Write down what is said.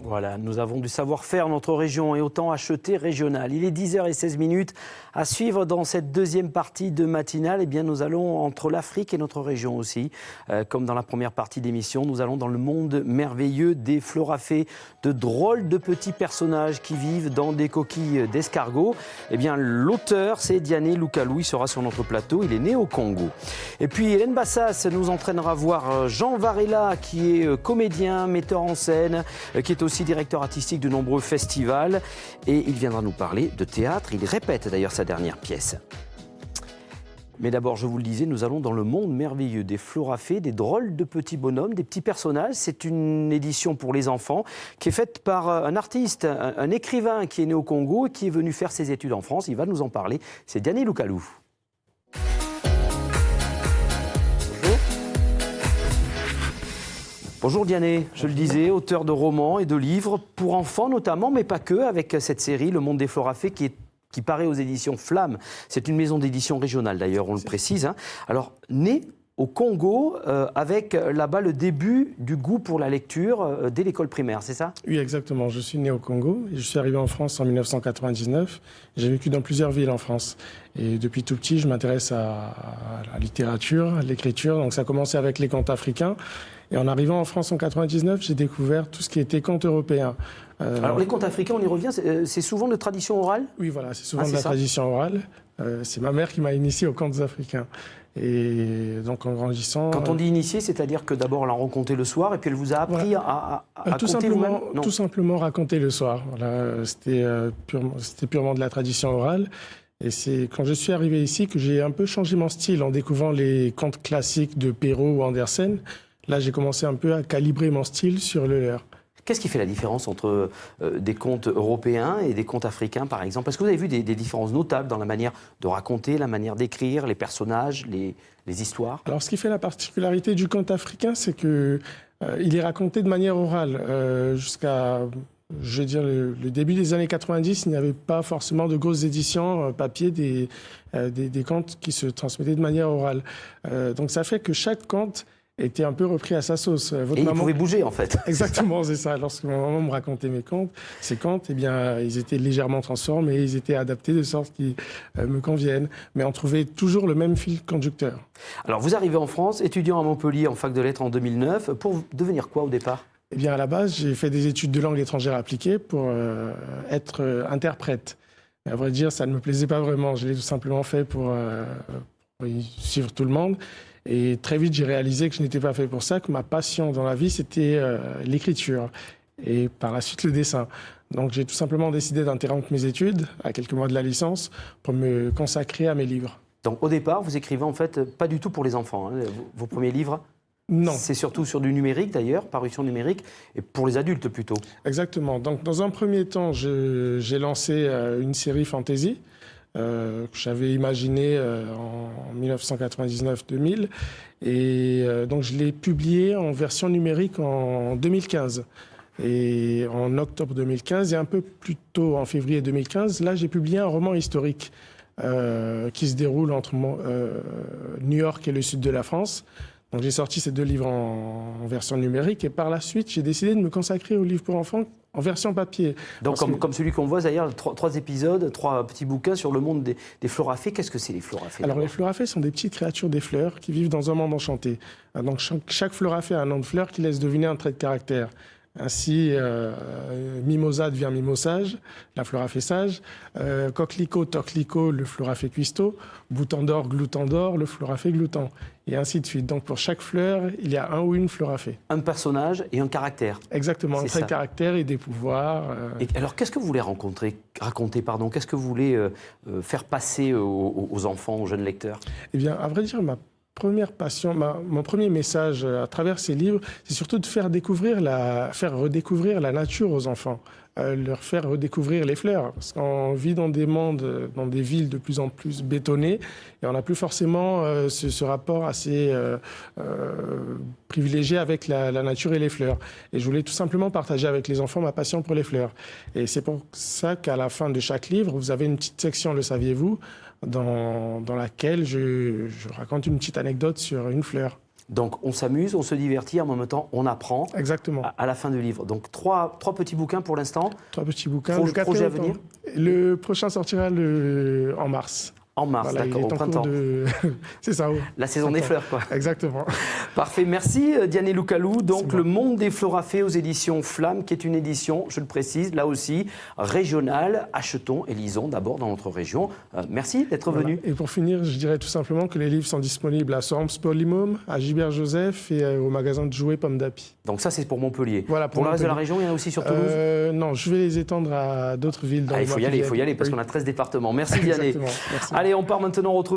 Voilà, nous avons du savoir-faire dans notre région et autant acheter régional. Il est 10h16 à suivre dans cette deuxième partie de matinale. Eh bien, nous allons entre l'Afrique et notre région aussi. Comme dans la première partie d'émission, nous allons dans le monde merveilleux des florafés, de drôles de petits personnages qui vivent dans des coquilles d'escargots. Eh bien, l'auteur, c'est Diané Loukalou. Il sera sur notre plateau. Il est né au Congo. Et puis, Hélène Bassas nous entraînera voir Jean Varela, qui est comédien, metteur en scène, qui est aussi directeur artistique de nombreux festivals. Et il viendra nous parler de théâtre. Il répète d'ailleurs sa dernière pièce. Mais d'abord, je vous le disais, nous allons dans le monde merveilleux des florafés, des drôles de petits bonhommes, des petits personnages. C'est une édition pour les enfants qui est faite par un artiste, un écrivain qui est né au Congo et qui est venu faire ses études en France. Il va nous en parler. C'est Diané Loukalou. Bonjour Diané, je le disais, auteur de romans et de livres, pour enfants notamment, mais pas que, avec cette série Le Monde des Florafés qui paraît aux éditions Flamme. C'est une maison d'édition régionale d'ailleurs, on le précise. Alors, né au Congo, avec là-bas le début du goût pour la lecture dès l'école primaire, c'est ça? Oui, exactement. Je suis né au Congo et je suis arrivé en France en 1999. J'ai vécu dans plusieurs villes en France. Et depuis tout petit, je m'intéresse à la littérature, à l'écriture. Donc ça a commencé avec les contes africains. Et en arrivant en France en 99, j'ai découvert tout ce qui était contes européens. Alors les contes africains, on y revient, c'est souvent de tradition orale? Oui, voilà, c'est souvent de la tradition orale. C'est ma mère qui m'a initié aux contes africains. Et donc en grandissant... Quand on dit initié, c'est-à-dire que d'abord elle a rencontré le soir et puis elle vous a appris à raconter vous-même? Tout simplement raconter le soir. Voilà, c'était purement de la tradition orale. Et c'est quand je suis arrivé ici que j'ai un peu changé mon style en découvrant les contes classiques de Perrault ou Andersen. Là, j'ai commencé un peu à calibrer mon style sur le leur. Qu'est-ce qui fait la différence entre des contes européens et des contes africains, par exemple? Est-ce que vous avez vu des différences notables dans la manière de raconter, la manière d'écrire, les personnages, les histoires? Alors, ce qui fait la particularité du conte africain, c'est qu'il est raconté de manière orale. Jusqu'à, je veux dire, le début des années 90, il n'y avait pas forcément de grosses éditions papier des contes qui se transmettaient de manière orale. Donc, ça fait que chaque conte était un peu repris à sa sauce. Et il pouvait bouger, en fait. Exactement, c'est ça. Lorsque ma maman me racontait ces contes, eh bien, ils étaient légèrement transformés, ils étaient adaptés de sorte qu'ils me conviennent. Mais on trouvait toujours le même fil conducteur. Alors, vous arrivez en France, étudiant à Montpellier en fac de lettres en 2009. Pour devenir quoi au départ? Eh bien, à la base, j'ai fait des études de langue étrangère appliquée pour être interprète. Mais à vrai dire, ça ne me plaisait pas vraiment. Je l'ai tout simplement fait pour suivre tout le monde. Et très vite, j'ai réalisé que je n'étais pas fait pour ça, que ma passion dans la vie, c'était l'écriture. Et par la suite, le dessin. Donc, j'ai tout simplement décidé d'interrompre mes études à quelques mois de la licence pour me consacrer à mes livres. Donc, au départ, vous écrivez en fait pas du tout pour les enfants, hein, vos premiers livres? Non. C'est surtout sur du numérique d'ailleurs, parution numérique, et pour les adultes plutôt. Exactement. Donc, dans un premier temps, j'ai lancé une série fantasy. Que j'avais imaginé en 1999-2000. Et donc, je l'ai publié en version numérique en 2015. Et en octobre 2015, et un peu plus tôt, en février 2015, là, j'ai publié un roman historique qui se déroule entre New York et le sud de la France. Donc, j'ai sorti ces deux livres en version numérique. Et par la suite, j'ai décidé de me consacrer aux livres pour enfants en version papier. Donc comme celui qu'on voit d'ailleurs, trois épisodes, 3 petits bouquins sur le monde des florafés. Qu'est-ce que c'est les florafés? Alors les florafés sont des petites créatures des fleurs qui vivent dans un monde enchanté. Donc chaque florafé a un nom de fleur qui laisse deviner un trait de caractère. Ainsi, mimosa devient mimosage, la florafée sage. Coquelicot, torclicot, le florafé cuistot. Bouton d'or, glouton d'or, le florafé glouton. Et ainsi de suite. Donc pour chaque fleur, il y a un ou une florafée. Un personnage et un caractère. Exactement, un trait de caractère et des pouvoirs. Et alors qu'est-ce que vous voulez raconter, qu'est-ce que vous voulez faire passer aux enfants, aux jeunes lecteurs? Eh bien, à vrai dire, ma première passion, mon premier message à travers ces livres, c'est surtout de faire redécouvrir la nature aux enfants, leur faire redécouvrir les fleurs. Parce qu'on vit dans des mondes, dans des villes de plus en plus bétonnées, et on n'a plus forcément ce rapport assez privilégié avec la nature et les fleurs. Et je voulais tout simplement partager avec les enfants ma passion pour les fleurs. Et c'est pour ça qu'à la fin de chaque livre, vous avez une petite section, le saviez-vous, dans laquelle je raconte une petite anecdote sur une fleur. Donc on s'amuse, on se divertit, en même temps on apprend. Exactement. À la fin du livre. Donc trois petits bouquins pour l'instant. 3 petits bouquins. Projet à venir. Le prochain sortira en mars. En mars, voilà, d'accord, au printemps. C'est ça, oui. La saison des fleurs, quoi. Exactement. Parfait, merci Diane Loukalou. Donc Le Monde des Florafées aux éditions Flamme, qui est une édition, je le précise, là aussi, régionale. Achetons et lisons d'abord dans notre région. Merci d'être venu. Et pour finir, je dirais tout simplement que les livres sont disponibles à Sorms Polymôme, à Gilbert-Joseph et au magasin de jouets Pomme d'Api. Donc ça, c'est pour Montpellier. Voilà, pour le reste de la région, il y en a aussi sur Toulouse Non, je vais les étendre à d'autres villes. Il faut y aller, parce qu'on a 13 départements. Merci Diane. Exactement. Merci. Allez, on part maintenant retrouver